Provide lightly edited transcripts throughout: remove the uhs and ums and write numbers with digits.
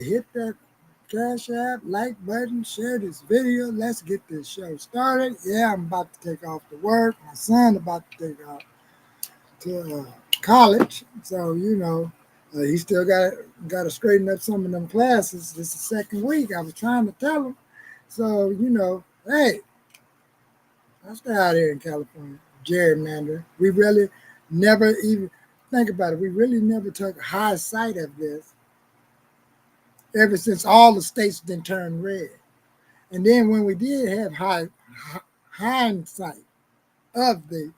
Hit that Cash App, like button, share this video. Let's get this show started. Yeah, I'm about to take off to work. My son about to take off to college. So, he still got to straighten up some of them classes. This is the second week. I was trying to tell him. So, hey, I stay out here in California, gerrymandering. We really never even think about it. We really never took high sight of this ever since all the states then turned red. And then when we did have hindsight of the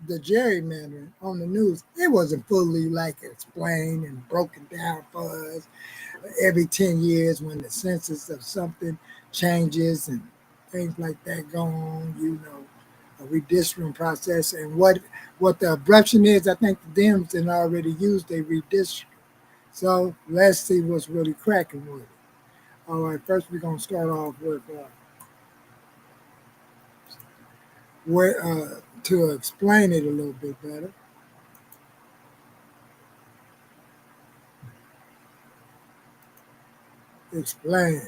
gerrymandering on the news, it wasn't fully like explained and broken down for us. Every 10 years when the census of something changes and things like that go on, a redistricting process. And what the abruption is, I think the Dems had already used a redistrict. So let's see what's really cracking with it. All right, first we're going to start off with to explain it a little bit better. Explain.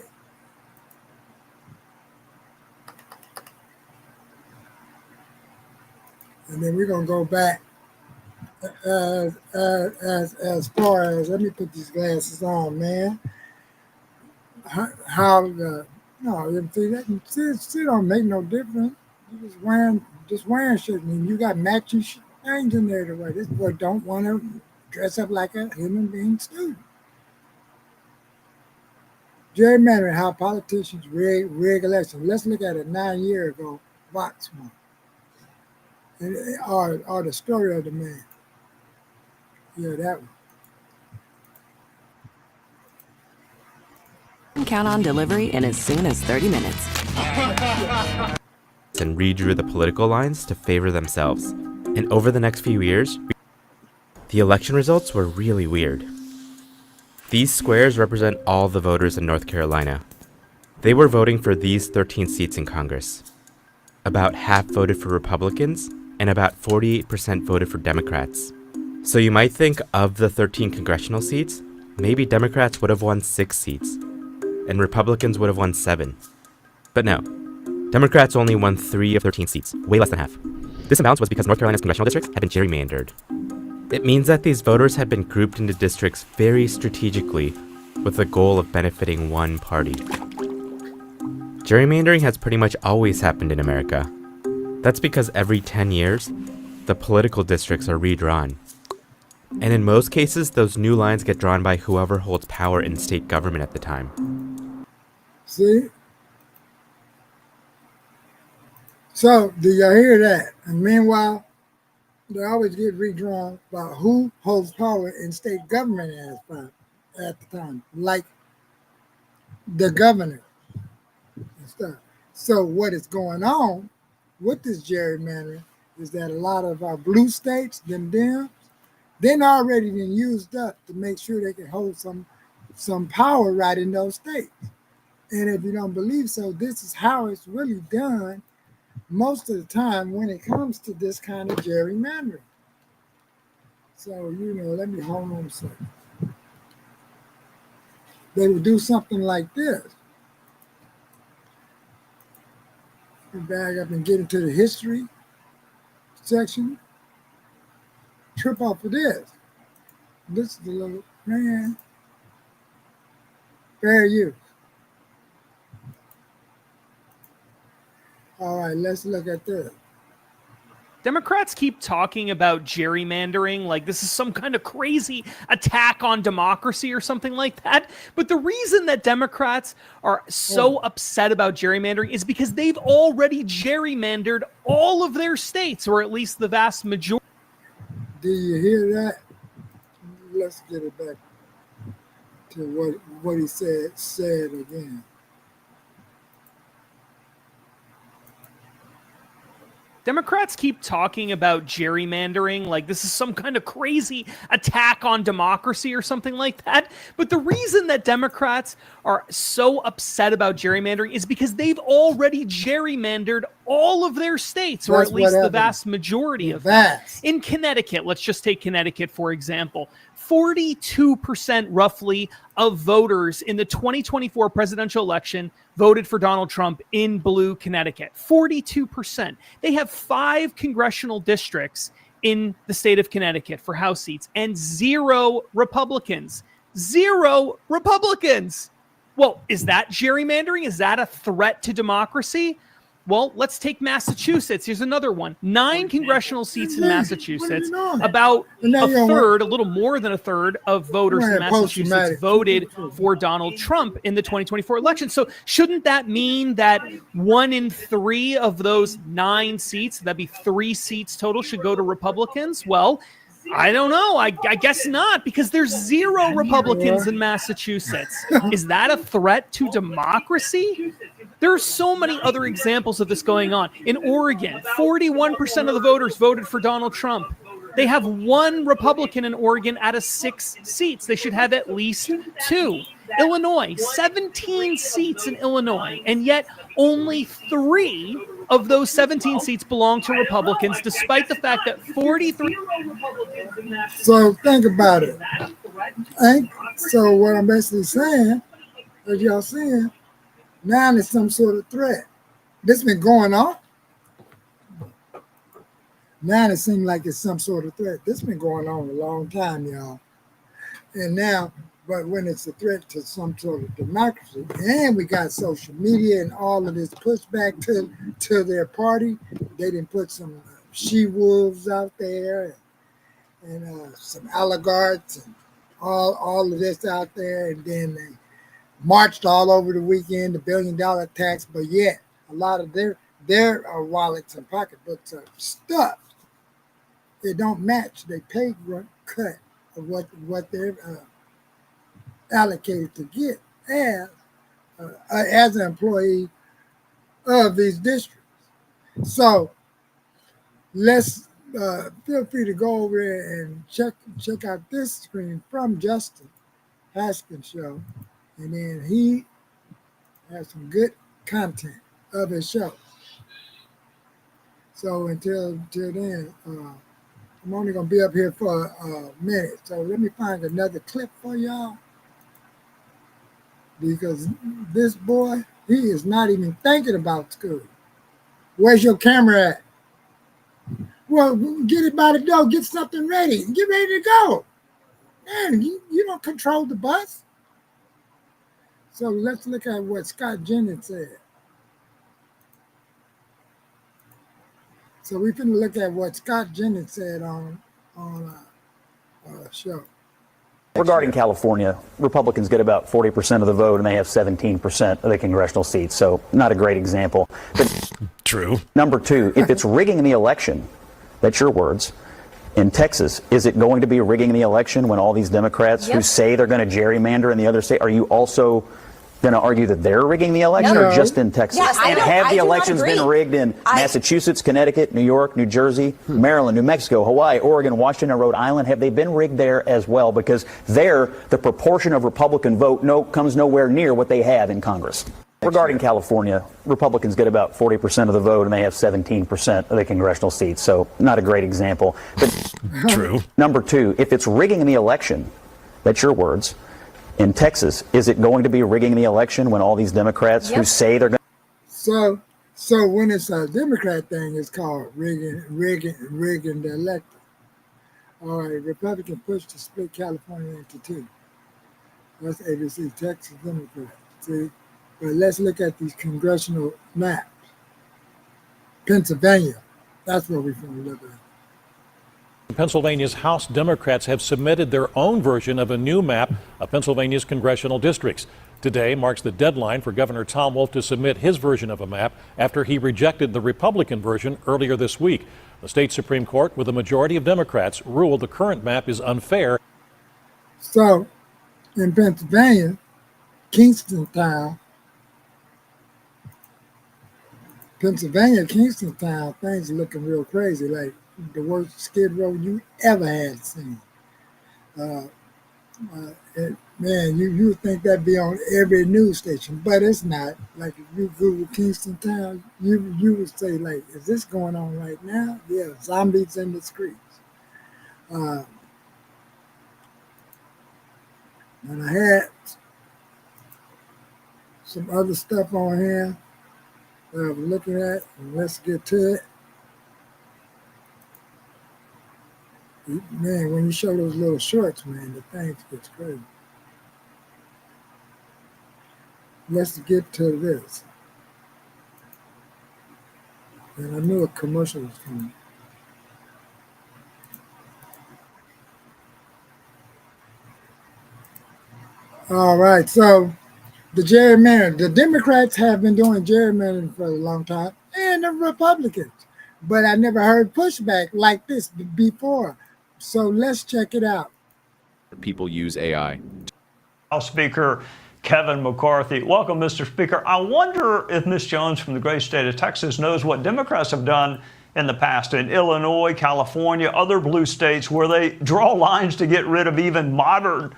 And then we're going to go back as far as, let me put these glasses on, man. How the, no, see, that still don't make no difference. You just wearing shit. I mean, you got matching things in there to wear. This boy don't want to dress up like a human being student. Gerrymandering, how politicians rig elections. Let's look at it 9 years ago, Vox one. Or the story of the man. Yeah, that one. Count on delivery in as soon as 30 minutes. And redrew the political lines to favor themselves. And over the next few years, the election results were really weird. These squares represent all the voters in North Carolina. They were voting for these 13 seats in Congress. About half voted for Republicans, and about 48% voted for Democrats. So you might think of the 13 congressional seats, maybe Democrats would have won 6 seats, and Republicans would have won 7. But no, Democrats only won 3 of 13 seats, way less than half. This imbalance was because North Carolina's congressional districts had been gerrymandered. It means that these voters had been grouped into districts very strategically with the goal of benefiting one party. Gerrymandering has pretty much always happened in America. That's because every 10 years, the political districts are redrawn. And in most cases, those new lines get drawn by whoever holds power in state government at the time. See? So, do y'all hear that? And meanwhile, they always get redrawn by who holds power in state government at the time, like the governor and stuff. So, what is going on with this gerrymandering is that a lot of our blue states, them Dems, then already been used up to make sure they can hold some power right in those states. And if you don't believe so, this is how it's really done most of the time when it comes to this kind of gerrymandering. So, let me hold on a second. They would do something like this. Back up and get into the history section. Trip off of this. This is the little man. Fair use. All right, let's look at this. Democrats keep talking about gerrymandering like this is some kind of crazy attack on democracy or something like that. But the reason that Democrats are so upset about gerrymandering is because they've already gerrymandered all of their states, or at least the vast majority. Do you hear that? Let's get it back to what he said again. Democrats keep talking about gerrymandering like this is some kind of crazy attack on democracy or something like that. But the reason that Democrats are so upset about gerrymandering is because they've already gerrymandered all of their states, or That's at least what the happened. vast majority The of them. vast. In Connecticut, let's just take Connecticut, for example, 42% roughly of voters in the 2024 presidential election voted for Donald Trump in blue Connecticut. 42%. They have 5 congressional districts in the state of Connecticut for House seats and 0 Republicans. 0 Republicans. Well, is that gerrymandering? Is that a threat to democracy? Well, let's take Massachusetts. Here's another one. 9 congressional seats in Massachusetts. About a third, a little more than a third of voters in Massachusetts voted for Donald Trump in the 2024 election. So shouldn't that mean that 1 in 3 of those 9 seats, that'd be 3 seats total, should go to Republicans? Well, I don't know. I guess not, because there's 0 Republicans in Massachusetts. Is that a threat to democracy? There are so many other examples of this going on. In Oregon, 41% of the voters voted for Donald Trump. They have 1 Republican in Oregon out of 6 seats. They should have at least 2. Illinois, 17 seats in Illinois, and yet only 3 of those 17 seats belong to Republicans, despite the fact that 43. So think about it. So what I'm basically saying, as y'all saying, now it's some sort of threat. This been going on. Now it seems like it's some sort of threat. This been going on a long time, y'all. And now, but when it's a threat to some sort of democracy, and we got social media and all of this pushback to their party, they didn't put some she-wolves out there and some oligarchs and all of this out there, and then they marched all over the weekend, the $1 billion tax, but yet a lot of their wallets and pocketbooks are stuffed. They don't match their pay cut of what they're allocated to get as an employee of these districts. So let's feel free to go over there and check out this screen from Justin Haskins' show. And then he has some good content of his show. So until then, I'm only going to be up here for a minute. So let me find another clip for y'all. Because this boy, he is not even thinking about school. Where's your camera at? Well, get it by the door. Get something ready. Get ready to go. Man, you don't control the bus. So let's look at what Scott Jennings said. So we're going to look at what Scott Jennings said on a show. Regarding California, Republicans get about 40% of the vote, and they have 17% of the congressional seats. So not a great example. But True. number 2, if it's rigging the election, that's your words. In Texas, is it going to be rigging the election when all these Democrats who say they're going to gerrymander in the other state, are you also going to argue that they're rigging the election or just in Texas? Yes, and have the elections been rigged in Massachusetts, Connecticut, New York, New Jersey, Maryland, New Mexico, Hawaii, Oregon, Washington, and Rhode Island? Have they been rigged there as well? Because there, the proportion of Republican vote comes nowhere near what they have in Congress. Regarding California, Republicans get about 40% of the vote, and they have 17% of the congressional seats. So not a great example. But True. number 2, if it's rigging the election, that's your words. In Texas, is it going to be rigging the election when all these Democrats who say they're going to... So when it's a Democrat thing, it's called rigging the electorate. All right, Republican push to split California into 2. That's ABC, Texas Democrat. See? But let's look at these congressional maps. Pennsylvania, that's what we're going to look at. Pennsylvania's House Democrats have submitted their own version of a new map of Pennsylvania's congressional districts. Today marks the deadline for Governor Tom Wolf to submit his version of a map after he rejected the Republican version earlier this week. The state Supreme Court, with a majority of Democrats, ruled the current map is unfair. So, in Pennsylvania, Kingstontown, Kingstontown, things are looking real crazy, like the worst skid row you ever had seen. Man, you would think that'd be on every news station, but it's not. Like if you Google Kingston Town, you would say like, is this going on right now? Yeah, zombies in the streets. Uh, and I had some other stuff on here that I was looking at, and let's get to it. Man, when you show those little shorts, man, the thing gets crazy. Let's get to this. And I knew a commercial was coming. All right, so the gerrymandering, the Democrats have been doing gerrymandering for a long time, and the Republicans. But I never heard pushback like this before. So let's check it out. People use AI. House Speaker Kevin McCarthy. Welcome, Mr. Speaker. I wonder if Ms. Jones from the great state of Texas knows what Democrats have done in the past in Illinois, California, other blue states where they draw lines to get rid of even moderate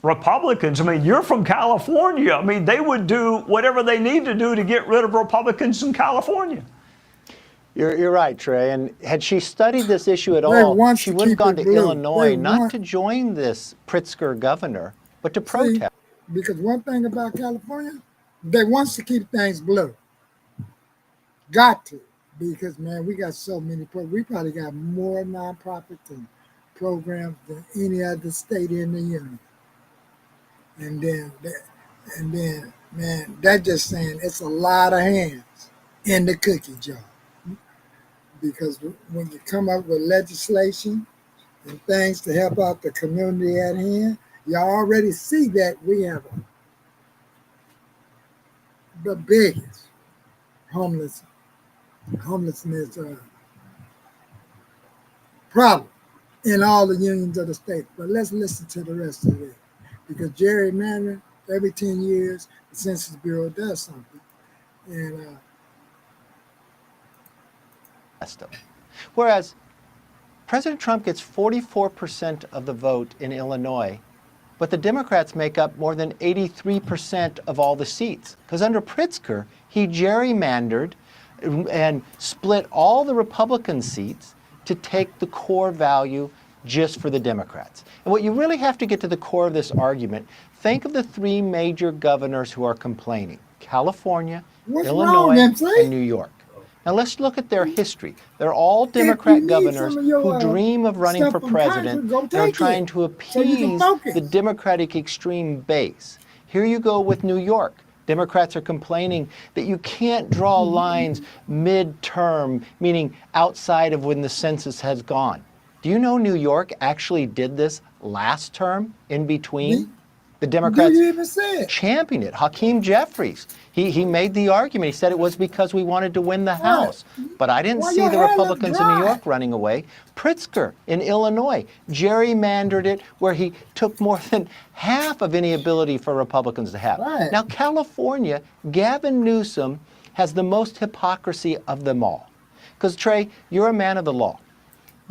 Republicans. I mean, you're from California. I mean, they would do whatever they need to do to get rid of Republicans in California. You're right, Trey. And had she studied this issue at all, she would have gone to Illinois, not to join this Pritzker governor, but to protest. Because one thing about California, they want to keep things blue. Got to. Because, man, we got so many, we probably got more nonprofits and programs than any other state in the union. And then, man, that's just saying it's a lot of hands in the cookie jar. Because when you come up with legislation and things to help out the community at hand, you already see that we have the biggest homelessness problem in all the unions of the state. But let's listen to the rest of it. Because gerrymandering, every 10 years, the Census Bureau does something. And whereas President Trump gets 44% of the vote in Illinois, but the Democrats make up more than 83% of all the seats. Because under Pritzker, he gerrymandered and split all the Republican seats to take the core value just for the Democrats. And what you really have to get to the core of this argument, think of the three major governors who are complaining: California, Illinois, and New York. Now let's look at their history. They're all Democrat governors who dream of running for president and are trying to appease the Democratic extreme base. Here you go with New York. Democrats are complaining that you can't draw lines mid-term, meaning outside of when the census has gone. Do you know New York actually did this last term in between? The Democrats championed it. Hakeem Jeffries, he made the argument. He said it was because we wanted to win the House. But I didn't see the Republicans in New York running away. Pritzker in Illinois gerrymandered it where he took more than half of any ability for Republicans to have. Now, California, Gavin Newsom has the most hypocrisy of them all. Because, Trey, you're a man of the law.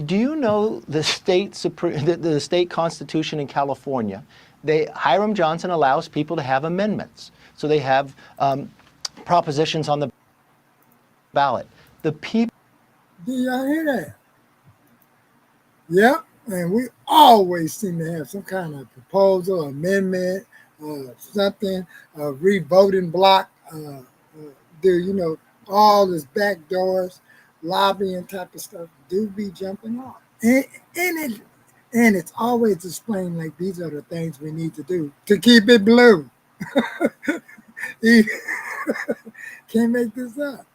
Do you know the state constitution in California? Hiram Johnson allows people to have amendments. So they have propositions on the ballot. The people. Do y'all hear that? Yep. And we always seem to have some kind of proposal, amendment, something, re-voting block, all this back doors, lobbying type of stuff do be jumping off. And it's always explained like these are the things we need to do to keep it blue. Can't make this up.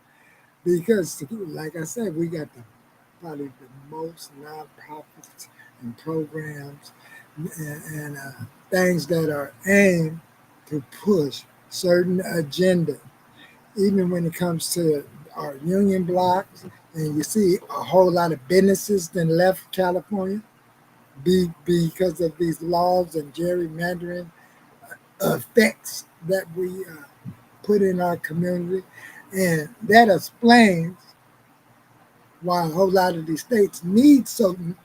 Because, like I said, we got probably the most nonprofits and programs and things that are aimed to push certain agenda. Even when it comes to our union blocks, and you see a whole lot of businesses that left California because of these laws and gerrymandering effects that we put in our community. And that explains why a whole lot of these states need certain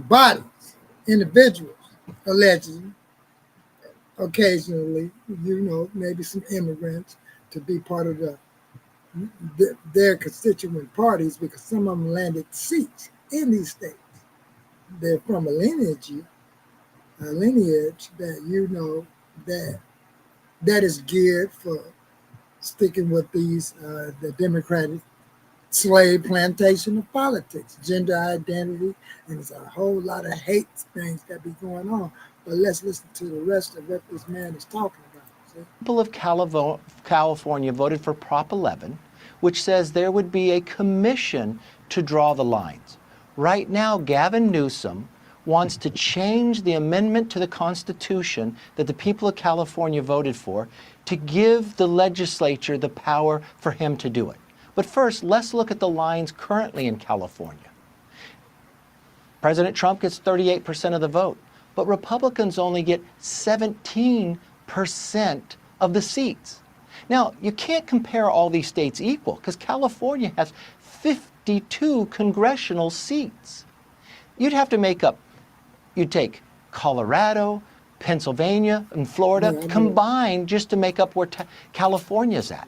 bodies, individuals, allegedly, occasionally, maybe some immigrants to be part of their constituent parties because some of them landed seats in these states. They're from a lineage that that is geared for sticking with the Democratic slave plantation of politics, gender identity, and there's a whole lot of hate things that be going on. But let's listen to the rest of what this man is talking about. See? People of California voted for Prop 11, which says there would be a commission to draw the lines. Right now, Gavin Newsom wants to change the amendment to the Constitution that the people of California voted for to give the legislature the power for him to do it. But first, let's look at the lines currently in California. President Trump gets 38% of the vote, but Republicans only get 17% of the seats. Now, you can't compare all these states equal because California has 52 congressional seats. You'd have to you'd take Colorado, Pennsylvania, and Florida combined just to make up where California's at.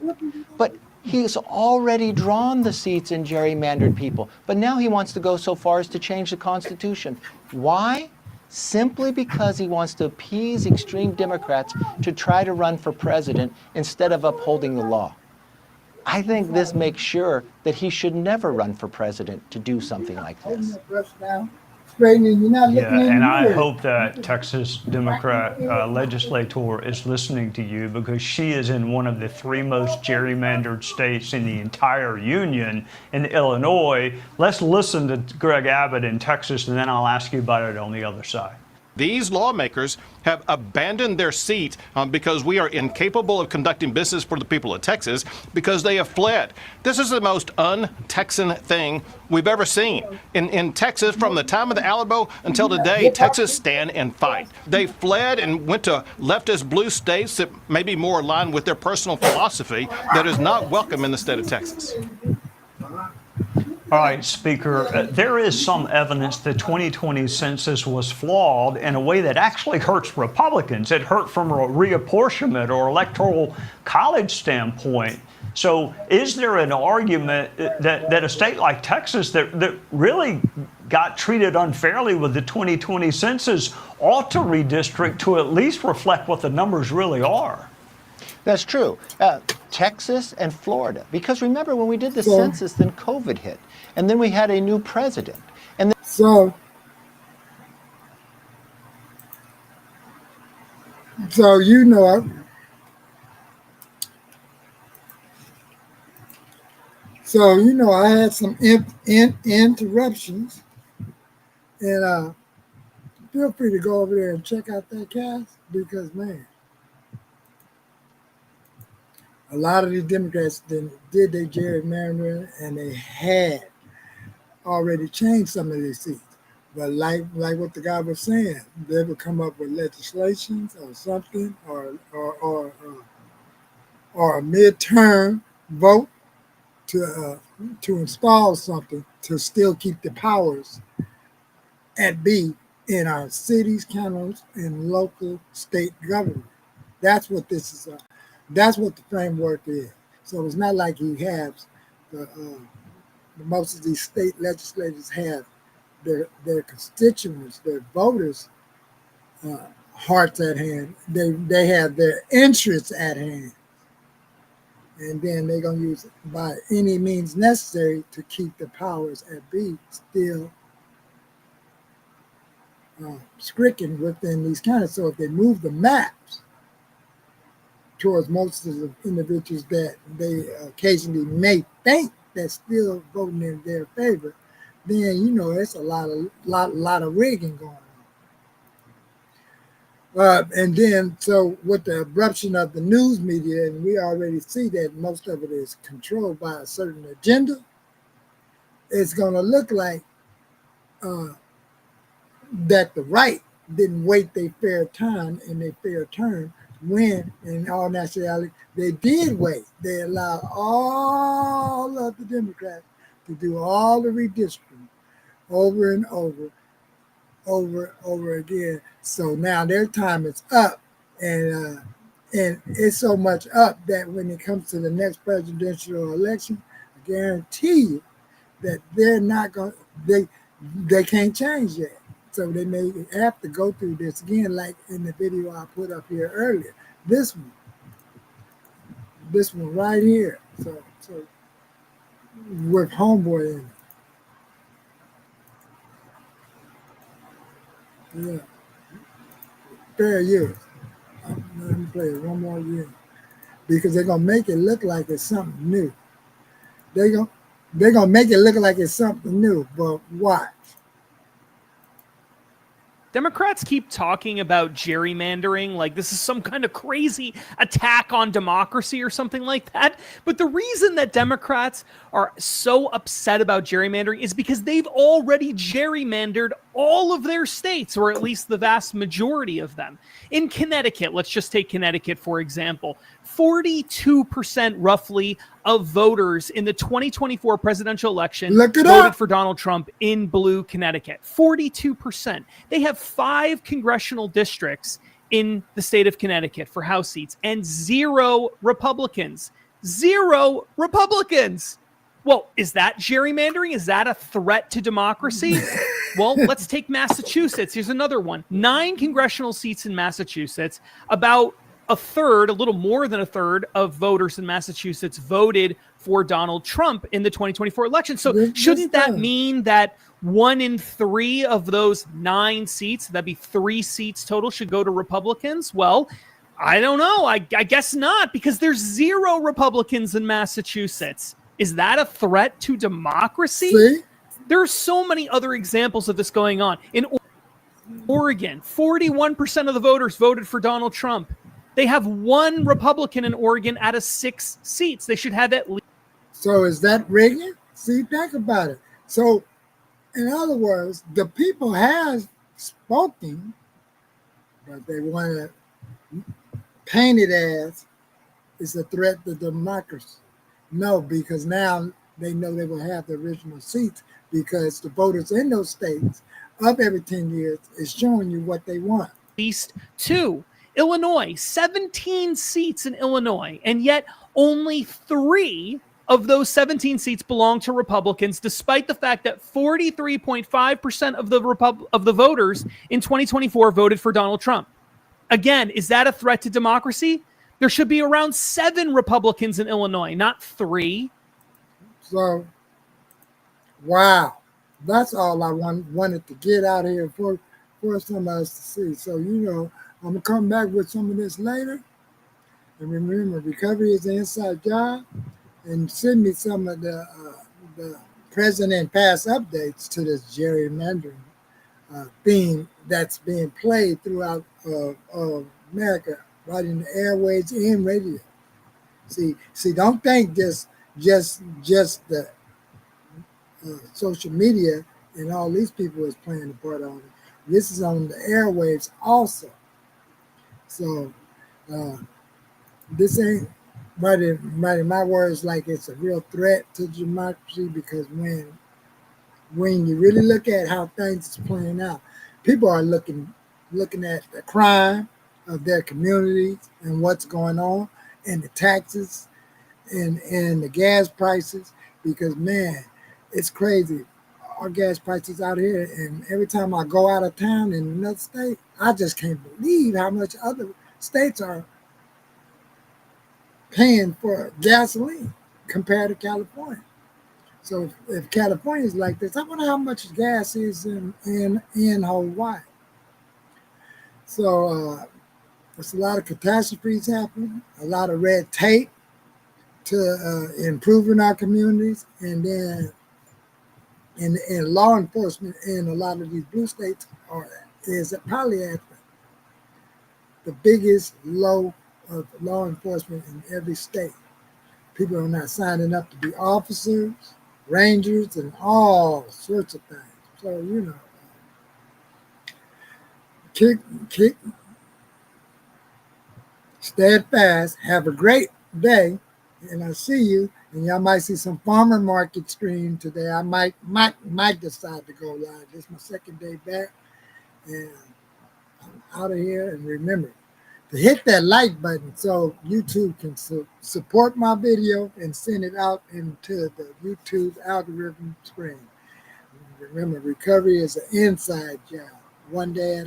But he's already drawn the seats in gerrymandered people, but now he wants to go so far as to change the Constitution. Why? Simply because he wants to appease extreme Democrats to try to run for president instead of upholding the law. I think this makes sure that he should never run for president to do something like this. Yeah, and I hope that Texas Democrat legislator is listening to you because she is in one of the three most gerrymandered states in the entire union, in Illinois. Let's listen to Greg Abbott in Texas, and then I'll ask you about it on the other side. These lawmakers have abandoned their seat because we are incapable of conducting business for the people of Texas because they have fled. This is the most un-Texan thing we've ever seen. In Texas, from the time of the Alamo until today, Texas stand and fight. They fled and went to leftist blue states that may be more aligned with their personal philosophy that is not welcome in the state of Texas. All right, Speaker, there is some evidence the 2020 census was flawed in a way that actually hurts Republicans. It hurt from a reapportionment or electoral college standpoint. So is there an argument that a state like Texas that really got treated unfairly with the 2020 census ought to redistrict to at least reflect what the numbers really are? That's true. Texas and Florida. Because remember, when we did the census, then COVID hit. And then we had a new president. And so you know, I had some interruptions, and feel free to go over there and check out that cast because, man, a lot of these Democrats did their gerrymandering, and they had already changed some of these seats. But like what the guy was saying, they would come up with legislations or something, or a midterm vote to install something to still keep the powers at bay in our cities, counties, and local state government. That's what this is. That's what the framework is. So it's not like he has most of these state legislators have their constituents, their voters' hearts at hand. They have their interests at hand, and then they're gonna use it by any means necessary to keep the powers at bay still stricken within these counties. So if they move the maps towards most of the individuals that they occasionally may think that's still voting in their favor, then it's a lot of rigging going on. And then so with the eruption of the news media, and we already see that most of it is controlled by a certain agenda, it's going to look like that the right didn't wait their fair time and their fair turn when, in all nationality, they did wait. They allowed all of the Democrats to do all the redistricting over and over again. So now their time is up and it's so much up that when it comes to the next presidential election, I guarantee you that they're not going. They can't change that. So they may have to go through this again, like in the video I put up here earlier. This one right here. So with Homeboy in it. Yeah. Fair use. Let me play it one more again. Because they're gonna make it look like it's something new. They're gonna make it look like it's something new, but watch. Democrats keep talking about gerrymandering like this is some kind of crazy attack on democracy or something like that. But the reason that Democrats are so upset about gerrymandering is because they've already gerrymandered all of their states, or at least the vast majority of them. In Connecticut, let's just take Connecticut, for example, 42% roughly of voters in the 2024 presidential election voted for Donald Trump in blue Connecticut. 42%. They have 5 congressional districts in the state of Connecticut for House seats and 0 Republicans. 0 Republicans. Well, is that gerrymandering? Is that a threat to democracy? Well, let's take Massachusetts. Here's another one. 9 congressional seats in Massachusetts. About a third, a little more than a third of voters in Massachusetts voted for Donald Trump in the 2024 election. So shouldn't that mean that 1 in 3 of those 9 seats, that'd be 3 seats total, should go to Republicans? Well, I don't know. I guess not, because there's 0 Republicans in Massachusetts. Is that a threat to democracy? See? There are so many other examples of this going on. In Oregon, 41% of the voters voted for Donald Trump. They have 1 Republican in Oregon out of 6 seats. They should have at least. So is that rigging? See, think about it. So, in other words, the people have spoken, but they want to paint it as it's a threat to democracy. No, because now they know they will have the original seats because the voters in those states of every 10 years is showing you what they want. At least 2. Illinois, 17 seats in Illinois, and yet only 3 of those 17 seats belong to Republicans, despite the fact that 43.5% of the voters in 2024 voted for Donald Trump. Again, is that a threat to democracy? There should be around 7 Republicans in Illinois, not 3. So, wow. That's all I wanted to get out here for some of us to see. So, I'm going to come back with some of this later. And remember, recovery is an inside job. And send me some of the present and past updates to this gerrymandering theme that's being played throughout America, right in the airwaves and radio. See, don't think just the social media and all these people is playing a part on it. This is on the airwaves also. So this ain't right in my words like it's a real threat to democracy, because when you really look at how things is playing out, people are looking at the crime of their communities and what's going on, and the taxes and the gas prices, because man, it's crazy. Our gas prices out here, and every time I go out of town in another state, I just can't believe how much other states are paying for gasoline compared to California. So if California is like this, I wonder how much gas is in Hawaii. So there's a lot of catastrophes happening, a lot of red tape to improving our communities, and then in law enforcement in a lot of these blue states is probably at the biggest low of law enforcement in every state. People are not signing up to be officers, rangers, and all sorts of things. So, kick, steadfast, have a great day, and I'll see you. And y'all might see some farmer market stream today. I might decide to go live. This is my second day back, and I'm out of here. And remember, to hit that like button so YouTube can support my video and send it out into the YouTube algorithm screen. Remember, recovery is an inside job. One day at